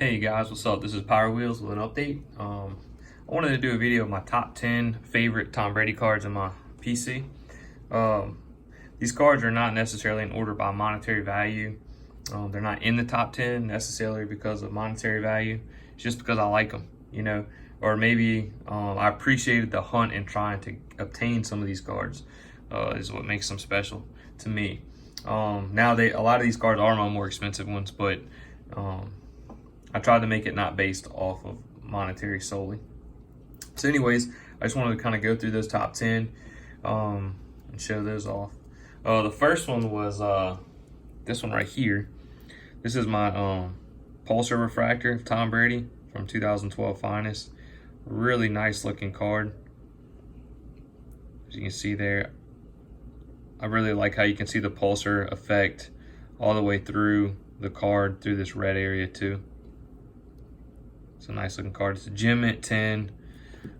Hey guys, what's up? This is Power Wheels with an update. I wanted to do a video of my top 10 favorite Tom Brady cards in my PC. These cards are not necessarily in order by monetary value. They're not in the top 10 necessarily because of monetary value. It's just because I like them, you know, or maybe I appreciated the hunt and trying to obtain some of these cards is what makes them special to me. Now a lot of these cards are my more expensive ones, but I tried to make it not based off of monetary solely. So anyways, I just wanted to kind of go through those top 10 and show those off. The first one was this one right here. This is my Pulsar Refractor of Tom Brady from 2012 Finest. Really nice looking card. As you can see there, I really like how you can see the pulsar effect all the way through the card, through this red area too. It's a nice looking card. It's a Gem Mint 10,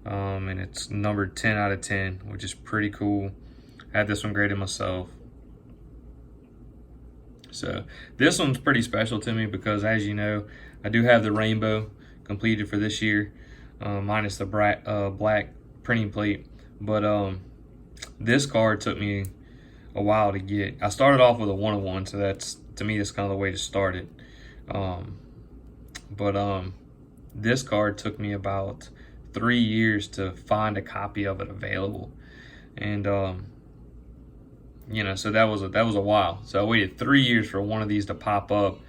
and it's numbered 10 out of 10, which is pretty cool. I had this one graded myself. So this one's pretty special to me because, as you know, I do have the rainbow completed for this year, minus the black printing plate. But this card took me a while to get. I started off with a 101, so that's, to me, that's kind of the way to start it. This card took me about 3 years to find a copy of it available, and you know, so that was a while. So I waited 3 years for one of these to pop up,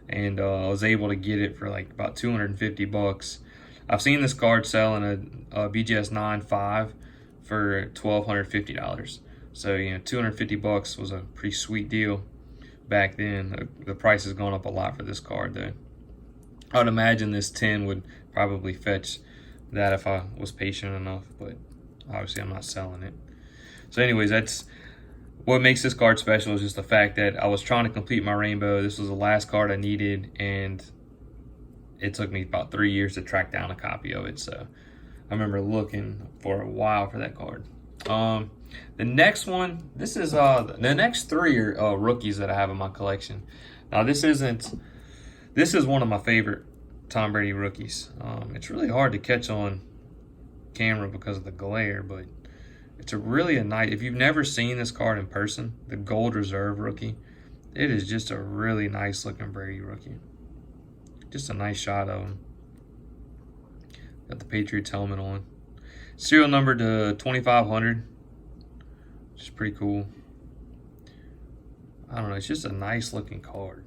and I was able to get it for like about 250 bucks. I've seen this card sell in a BGS 9.5 for $1,250. So, you know, 250 bucks was a pretty sweet deal back then. The price has gone up a lot for this card though. I would imagine this 10 would probably fetch that if I was patient enough, but obviously I'm not selling it. So anyways, that's what makes this card special, is just the fact that I was trying to complete my rainbow. This was the last card I needed, and it took me about 3 years to track down a copy of it. So I remember looking for a while for that card. The next one, this is the next three are rookies that I have in my collection. Now this is one of my favorite Tom Brady rookies. It's really hard to catch on camera because of the glare, but it's really a nice, if you've never seen this card in person, the Gold Reserve rookie, it is just a really nice looking Brady rookie. Just a nice shot of him. Got the Patriots helmet on. Serial number to 2500, which is pretty cool. I don't know, it's just a nice looking card.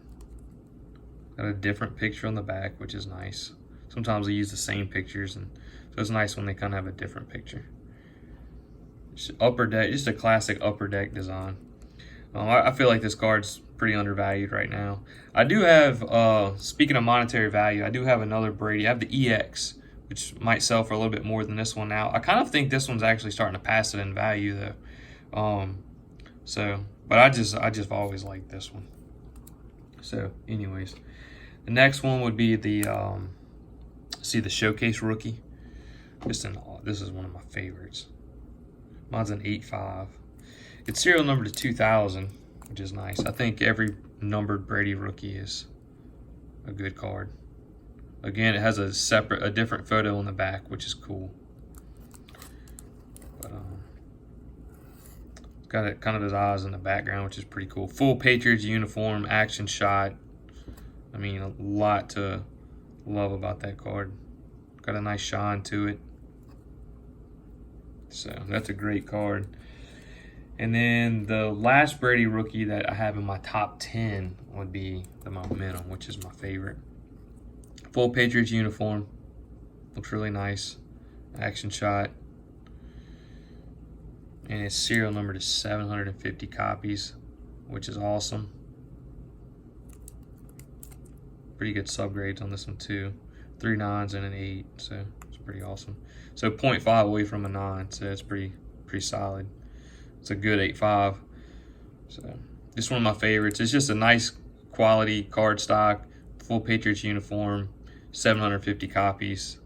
Got a different picture on the back, which is nice. Sometimes they use the same pictures, and so it's nice when they kind of have a different picture. Just upper deck, just a classic upper deck design. I feel like this card's pretty undervalued right now. I do have, speaking of monetary value, I do have another Brady. I have the EX, which might sell for a little bit more than this one now. I kind of think this one's actually starting to pass it in value though. But I just always liked this one. So anyways, the next one would be the the Showcase rookie. This is one of my favorites. Mine's an 8.5. It's serial number to 2000, which is nice. I think every numbered Brady rookie is a good card. Again, it has a different photo on the back, which is cool. But got it, kind of his eyes in the background, which is pretty cool. Full Patriots uniform, action shot. I mean, a lot to love about that card. Got a nice shine to it. So that's a great card. And then the last Brady rookie that I have in my top 10 would be the Momentum, which is my favorite. Full Patriots uniform. Looks really nice. Action shot. And it's serial number to 750 copies, which is awesome. Pretty good subgrades on this one too. 3 9s and an 8, so it's pretty awesome. So 0.5 away from a 9, so it's pretty solid. It's a good 8.5. So this is one of my favorites. It's just a nice quality card stock, full Patriots uniform, 750 copies.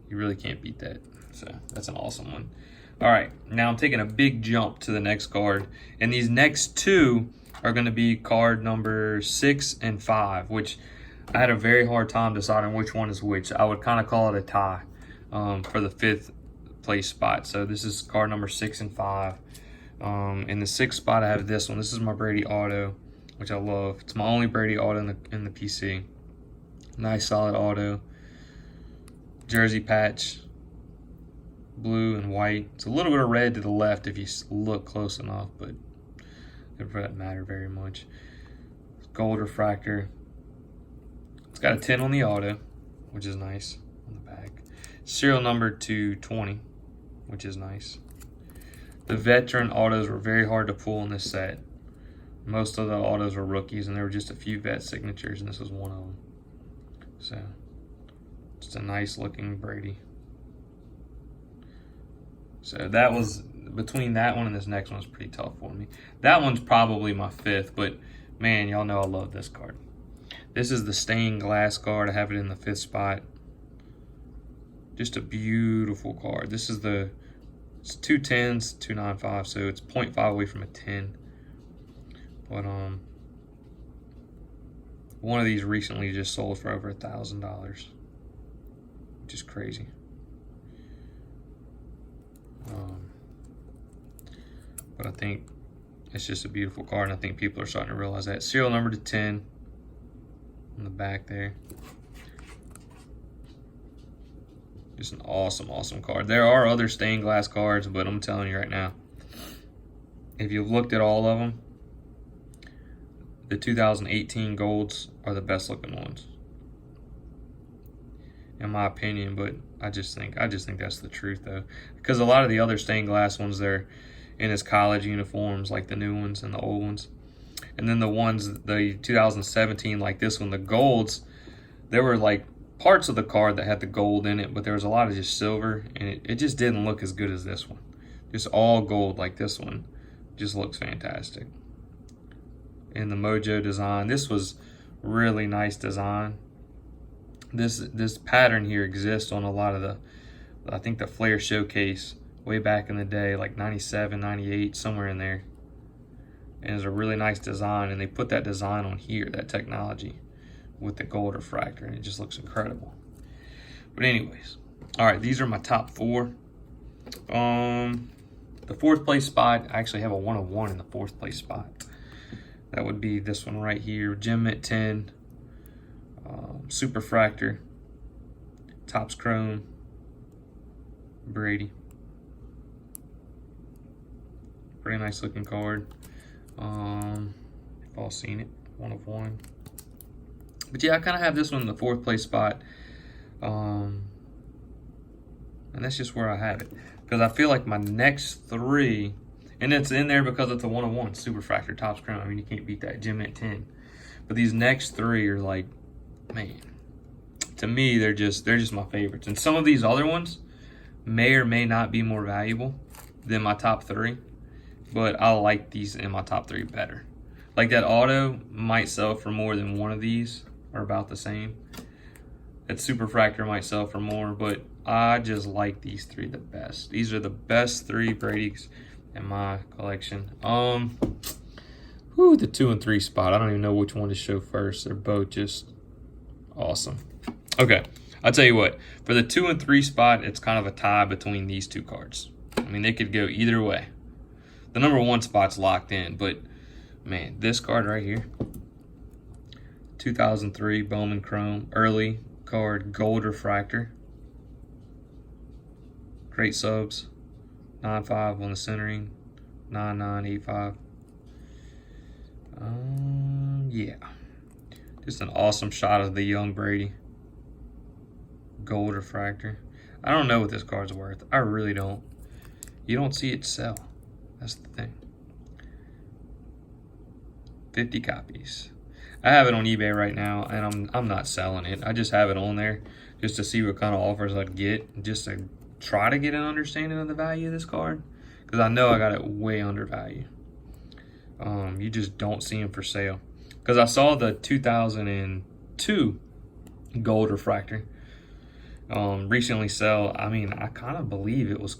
You really can't beat that. So that's an awesome one. All right, now I'm taking a big jump to the next card, and these next two are going to be card number 6 and 5, which I had a very hard time deciding which one is which. I would kind of call it a tie for the 5th place spot. So this is card number 6 and 5. In the 6th spot, I have this one. This is my Brady auto, which I love. It's my only Brady auto in the PC. Nice solid auto. Jersey patch, blue and white. It's a little bit of red to the left if you look close enough, but it doesn't matter very much. Gold refractor. It's got a 10 on the auto, which is nice on the back. Serial number to 20, which is nice. The veteran autos were very hard to pull in this set. Most of the autos were rookies, and there were just a few vet signatures, and this was one of them. So, just a nice looking Brady. So that was, between that one and this next one was pretty tough for me. That one's probably my 5th, but man, y'all know I love this card. This is the stained glass card. I have it in the 5th spot. Just a beautiful card. This is it's 2 10s, 295, so it's 0.5 away from a 10. But one of these recently just sold for over $1,000, which is crazy. But I think it's just a beautiful card, and I think people are starting to realize that. Serial number to 10 on the back there. Just an awesome, awesome card. There are other stained glass cards, but I'm telling you right now, if you've looked at all of them, the 2018 golds are the best looking ones, in my opinion. But I just think that's the truth, though, because a lot of the other stained glass ones, they're in his college uniforms, like the new ones and the old ones. And then the ones, the 2017, like this one, the golds, there were like parts of the card that had the gold in it, but there was a lot of just silver, and it just didn't look as good as this one. Just all gold like this one just looks fantastic. And the Mojo design, this was really nice design. This pattern here exists on a lot of I think the Flair Showcase way back in the day, like 97, 98, somewhere in there. And it's a really nice design, and they put that design on here, that technology, with the gold refractor, and it just looks incredible. But anyways, all right, these are my top 4. The 4th place spot, I actually have a 1 of 1 in the 4th place spot. That would be this one right here, Gem Mint 10, Super Fractor, Topps Chrome, Brady. Pretty nice looking card. You've all seen it, 1 of 1. But yeah, I kind of have this one in the 4th place spot. And that's just where I have it. Because I feel like my next 3, and it's in there because it's a 1 of 1, Super Fractor, Topps Chrome. I mean, you can't beat that. Gem Mint 10. But these next 3 are like, man, to me, they're just my favorites. And some of these other ones may or may not be more valuable than my top 3. But I like these in my top 3 better. Like that auto might sell for more than one of these, or about the same. That Super Fractor might sell for more, but I just like these 3 the best. These are the best 3 Brady's in my collection. The 2 and 3 spot, I don't even know which one to show first. They're both just awesome. Okay, I'll tell you what. For the 2 and 3 spot, it's kind of a tie between these 2 cards. I mean, they could go either way. The number 1 spot's locked in, but man, this card right here, 2003 Bowman Chrome, early card, gold refractor. Great subs, 9.5 on the centering, 9.985. Yeah, just an awesome shot of the young Brady. Gold refractor. I don't know what this card's worth. I really don't. You don't see it sell. That's the thing. 50 copies. I have it on eBay right now, and I'm not selling it. I just have it on there just to see what kind of offers I'd get, just to try to get an understanding of the value of this card, because I know I got it way undervalued. You just don't see them for sale. Because I saw the 2002 gold refractor recently sell. I mean, I kind of believe it was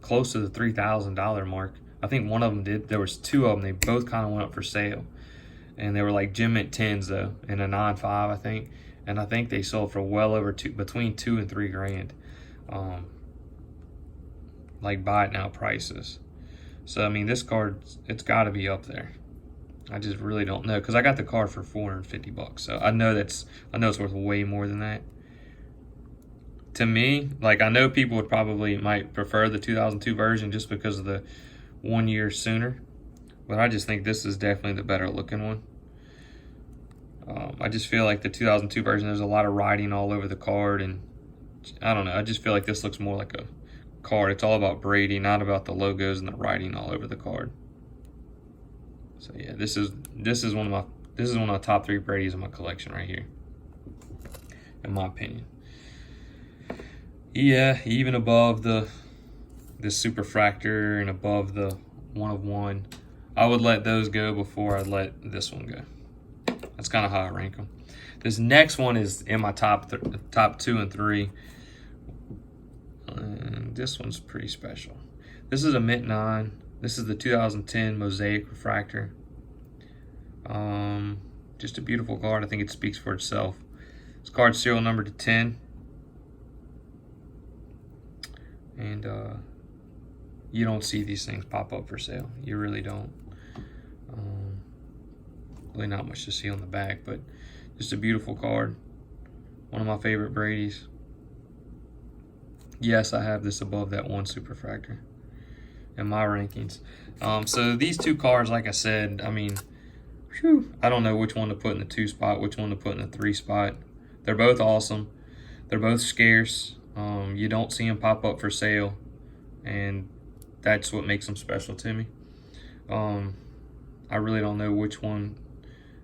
close to the $3,000 mark. I think one of them did. There was 2 of them. They both kind of went up for sale. And they were like gem mint 10s though, in a 9.5 I think. And I think they sold for well over between $2 and $3 grand. Like buy it now prices. So I mean, this card, it's got to be up there. I just really don't know, because I got the card for $450. So I know it's worth way more than that. To me, like, I know people would probably might prefer the 2002 version just because of the 1 year sooner, but I just think this is definitely the better looking one. I just feel like the 2002 version, there's a lot of writing all over the card, and I don't know, I just feel like this looks more like a card. It's all about Brady, not about the logos and the writing all over the card. So yeah, this is one of my top 3 Brady's in my collection right here, in my opinion. Yeah, even above the Superfractor and above the 1 of 1, I would let those go before I'd let this one go. That's kind of how I rank them. This next one is in my top 2 and 3. And this one's pretty special. This is a mint 9. This is the 2010 Mosaic Refractor. Just a beautiful card. I think it speaks for itself. This card's serial number to 10. And you don't see these things pop up for sale. You really don't. Really not much to see on the back, but just a beautiful card. One of my favorite Brady's. Yes, I have this above that 1 Superfractor in my rankings. So these 2 cards, like I said, I mean, whew, I don't know which one to put in the 2 spot, which one to put in the 3 spot. They're both awesome. They're both scarce. You don't see them pop up for sale, and that's what makes them special to me. I really don't know which one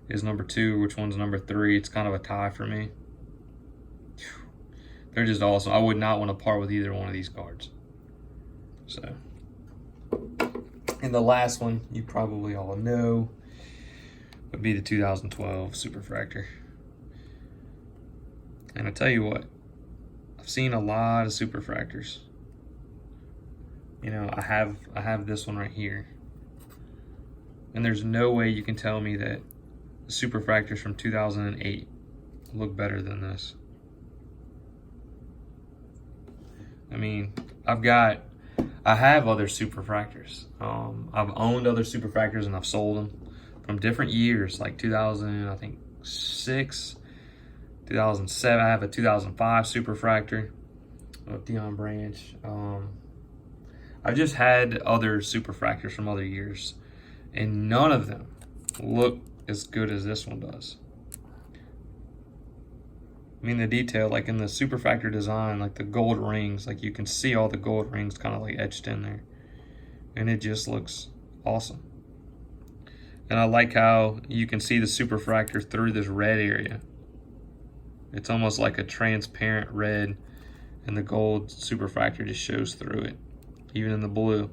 is number 2, which one's number 3. It's kind of a tie for me. They're just awesome. I would not want to part with either one of these cards. So, and the last one you probably all know would be the 2012 Superfractor. And I tell you what, I've seen a lot of Superfractors. You know, I have this one right here, and there's no way you can tell me that the Superfractors from 2008 look better than this. I mean, I have other Superfractors. I've owned other Superfractors and I've sold them from different years, like 2006, 2007. I have a 2005 Superfractor of Dion Branch. I've just had other Superfractors from other years, and none of them look as good as this one does. I mean, the detail, like in the Superfractor design, like the gold rings, like you can see all the gold rings kind of like etched in there, and it just looks awesome. And I like how you can see the Superfractor through this red area. It's almost like a transparent red, and the gold Superfractor just shows through it, even in the blue.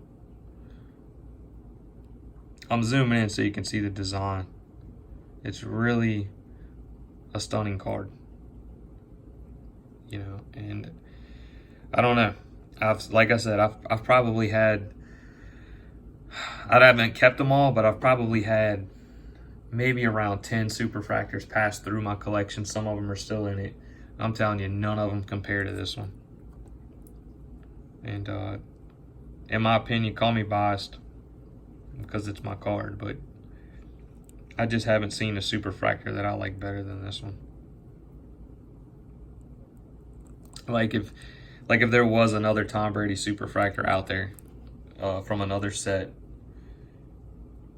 I'm zooming in so you can see the design. It's really a stunning card. You know, and I don't know. Like I said, I've probably had, I haven't kept them all, but I've probably had maybe around 10 Superfractors pass through my collection. Some of them are still in it. I'm telling you, none of them compare to this one. And in my opinion, call me biased because it's my card, but I just haven't seen a Superfractor that I like better than this one. Like if there was another Tom Brady Superfractor out there from another set,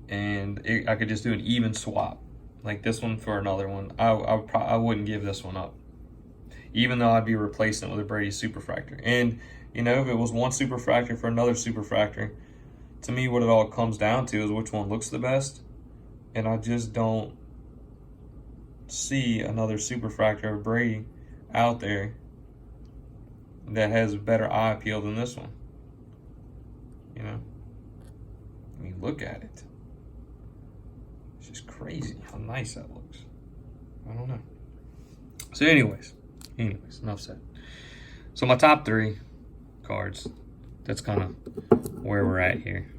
and I could just do an even swap, like this one for another one, I wouldn't give this one up, even though I'd be replacing it with a Brady Superfractor. And you know, if it was one Superfractor for another Superfractor, to me what it all comes down to is which one looks the best, and I just don't see another Superfractor of Brady out there that has better eye appeal than this one. You know, I mean, look at it. It's just crazy how nice that looks. I don't know. So anyways, enough said. So my top 3 cards, that's kind of where we're at here.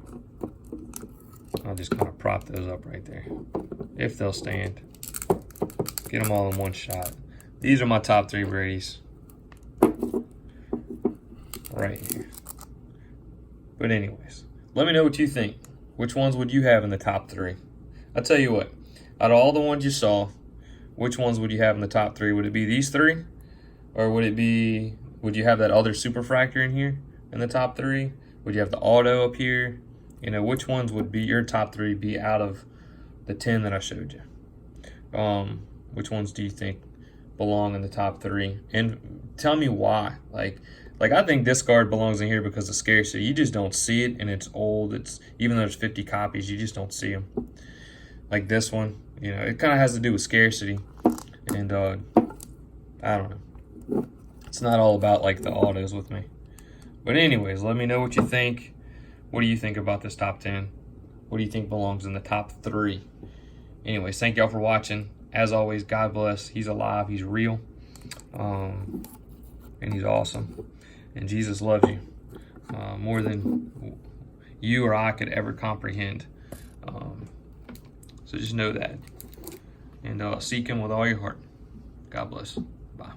I'll just kind of prop those up right there, if they'll stand. Get them all in one shot. These are my top 3 Brady's. Right here. But anyways, let me know what you think. Which ones would you have in the top 3? I'll tell you what, out of all the ones you saw, which ones would you have in the top 3? Would it be these 3? Or would you have that other superfractor in here in the top 3? Would you have the auto up here? You know, which ones would be your top 3 be out of the 10 that I showed you? Which ones do you think belong in the top 3? And tell me why. Like I think this card belongs in here because of scarcity. You just don't see it, and it's old. It's even though there's 50 copies, you just don't see them. Like this one, you know, it kind of has to do with scarcity. And I don't know. It's not all about like the autos with me. But anyways, let me know what you think. What do you think about this top 10? What do you think belongs in the top 3? Anyways, thank y'all for watching. As always, God bless. He's alive. He's real. And he's awesome. And Jesus loves you more than you or I could ever comprehend. So just know that. And seek him with all your heart. God bless. Bye.